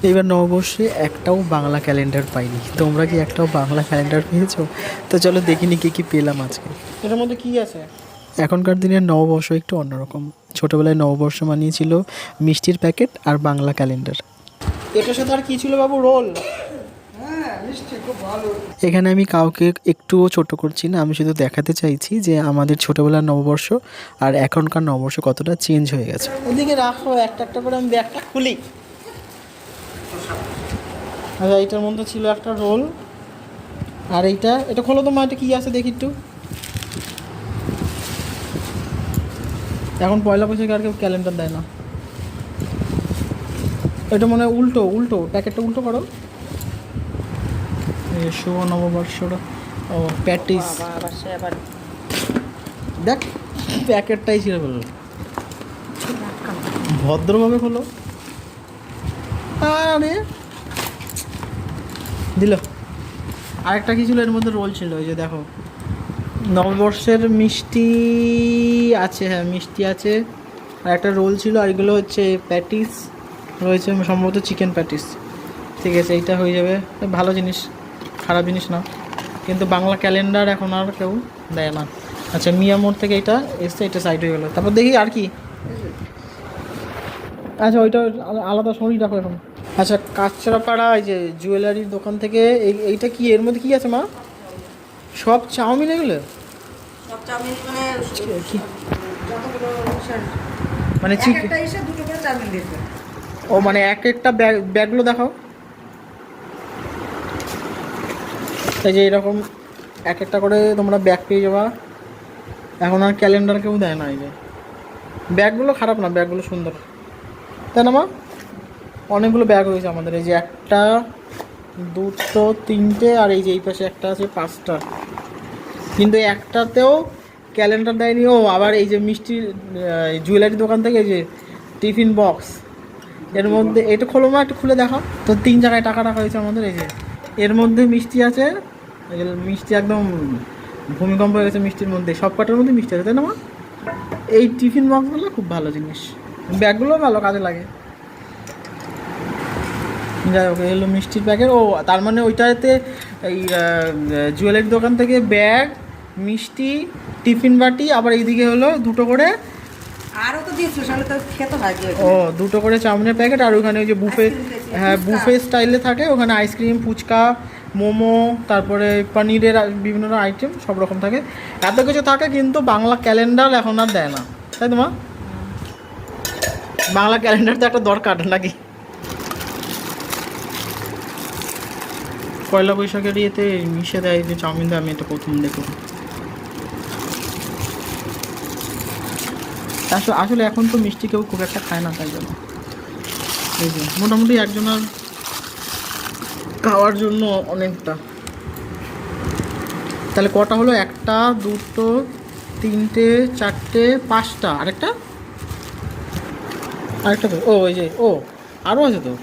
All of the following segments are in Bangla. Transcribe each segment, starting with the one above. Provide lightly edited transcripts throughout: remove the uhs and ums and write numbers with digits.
এবার নববর্ষে একটাও বাংলা ক্যালেন্ডার পাইনি। তোমরা কি একটাও বাংলা ক্যালেন্ডার পেয়েছো? তো চলো দেখিনি কী কী পেলাম আজকে। এটার মধ্যে কি আছে? এখনকার দিনের নববর্ষ একটু অন্যরকম। ছোটোবেলায় নববর্ষ মানিয়েছিল মিষ্টির প্যাকেট আর বাংলা ক্যালেন্ডার। এটার সাথে আর কি ছিল বাবু? রোল। এখানে আমি কাউকে একটুও ছোট করছি না, আমি শুধু দেখাতে চাইছি যে আমাদের ছোটোবেলার নববর্ষ আর এখনকার নববর্ষ কতটা চেঞ্জ হয়ে গেছে। ওদিকে রাখো, একটা একটা করে আমি ব্যাগটা খুলি। আচ্ছা, এইটার মধ্যে ছিল একটা রোল। আর এটা খোলো তো মা, এটা কি আছে দেখি একটু। এখন পয়লা বৈশাখে আর কেউ ক্যালেন্ডার দেয় না। এটা মনে হয় উল্টো উল্টো, প্যাকেটটা উল্টো করো। শুভ নববর্ষটা। ও প্যাটিস, দেখ প্যাকেটটাই ছিল বললো। ভদ্রভাবে খোলো। আরে দিল। আরেকটা কি ছিল এর মধ্যে? রোল ছিল, ওই যে দেখো নববর্ষের মিষ্টি আছে। হ্যাঁ মিষ্টি আছে। আর একটা রোল ছিল, আর এগুলো হচ্ছে প্যাটিস রয়েছে, সম্ভবত চিকেন প্যাটিস। ঠিক আছে, এইটা হয়ে যাবে। ভালো জিনিস, খারাপ জিনিস না। কিন্তু বাংলা ক্যালেন্ডার এখন আর কেউ দেয় না। আচ্ছা, মিয়া মোড় থেকে এটা এসছে, এটা সাইড হয়ে গেলো। তারপর দেখি আর কি। আচ্ছা, ওইটা আলাদা সরিয়ে রাখো এখন। আচ্ছা, কাঁচরাপাড়া এই যে জুয়েলারির দোকান থেকে এইটা কি? এর মধ্যে কি আছে মা? সব চাউমিন এগুলো? সব চাউমিন মানে চিকেন? একটা এসে দুটো করে চাউমিন দিয়েছে। ও মানে এক একটা ব্যাগগুলো দেখাও। এই যে এরকম এক একটা করে তোমরা ব্যাগ পেয়ে যাবা। এখন আর ক্যালেন্ডার কেউ দেয় না। এই যে ব্যাগগুলো খারাপ না, ব্যাগগুলো সুন্দর, তাই না মা? অনেকগুলো ব্যাগ হয়েছে আমাদের। এই যে একটা, দুটো, তিনটে, আর এই যে এই পাশে একটা আছে, পাঁচটা। কিন্তু একটাতেও ক্যালেন্ডার দেয়নি। ও আবার এই যে মিষ্টির জুয়েলারি দোকান থেকে এই যে টিফিন বক্স, এর মধ্যে এটা খোলো মা, একটু খুলে দেখো তো। 3 জায়গায় টাকা রাখা হয়েছে আমাদের। এই যে এর মধ্যে মিষ্টি আছে। মিষ্টি একদম ভূমিকম্প হয়ে গেছে মিষ্টির মধ্যে। সব কটার মধ্যে মিষ্টি আছে, তাই না মা? এই টিফিন বক্সগুলো খুব ভালো জিনিস, ব্যাগগুলো ভালো কাজে লাগে। যাই হোক, এগুলো মিষ্টির প্যাকেট। ও তার মানে ওইটাতে এই জুয়েলারি দোকান থেকে ব্যাগ, মিষ্টি, টিফিন বাটি, আবার এইদিকে হলো দুটো করে। আরও তো দিয়েছিল, তাহলে তো খেতে হয় কি? ও দুটো করে চাউমিনের প্যাকেট। আর ওখানে ওই যে বুফে, হ্যাঁ বুফে স্টাইলে থাকে, ওখানে আইসক্রিম, ফুচকা, মোমো, তারপরে পনিরের বিভিন্ন আইটেম সব রকম থাকে। এত কিছু থাকে, কিন্তু বাংলা ক্যালেন্ডার এখন আর দেয় না, তাই তো মা? বাংলা ক্যালেন্ডার তো একটা দরকার নাকি? পয়লা বৈশাখের ইয়েতে মিশে দেয় যে চাউমিন দেয়, আমি এটা প্রথম দেখলাম। আসলে এখন তো মিষ্টি কেউ খুব একটা খায় না, তাই জন্য এই যে মোটামুটি একজনের খাওয়ার জন্য অনেকটা। তাহলে কটা হলো? একটা, দুটো, তিনটে, চারটে, পাঁচটা। আরেকটা আরেকটা তো, ও এই যে, ও আরও আছে তো।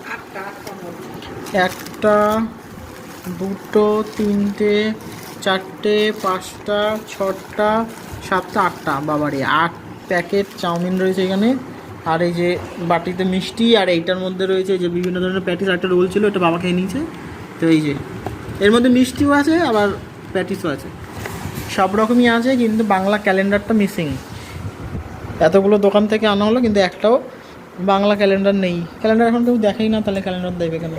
একটা, দুটো, তিনটে, চারটে, পাঁচটা, ছটা, সাতটা, আটটা। বাবারে 8 প্যাকেট চাউমিন রয়েছে এখানে। আর এই যে বাটিতে মিষ্টি, আর এইটার মধ্যে রয়েছে যে বিভিন্ন ধরনের প্যাটিস। একটা রোল ছিল, এটা বাবা খেয়ে নিয়েছে। তো এই যে এর মধ্যে মিষ্টিও আছে, আবার প্যাটিসও আছে, সব রকমই আছে। কিন্তু বাংলা ক্যালেন্ডারটা মিসিং। এতগুলো দোকান থেকে আনা হলো, কিন্তু একটাও বাংলা ক্যালেন্ডার নেই। ক্যালেন্ডার এখন কেউ দেখেই না, তাহলে ক্যালেন্ডার দেবে কেন?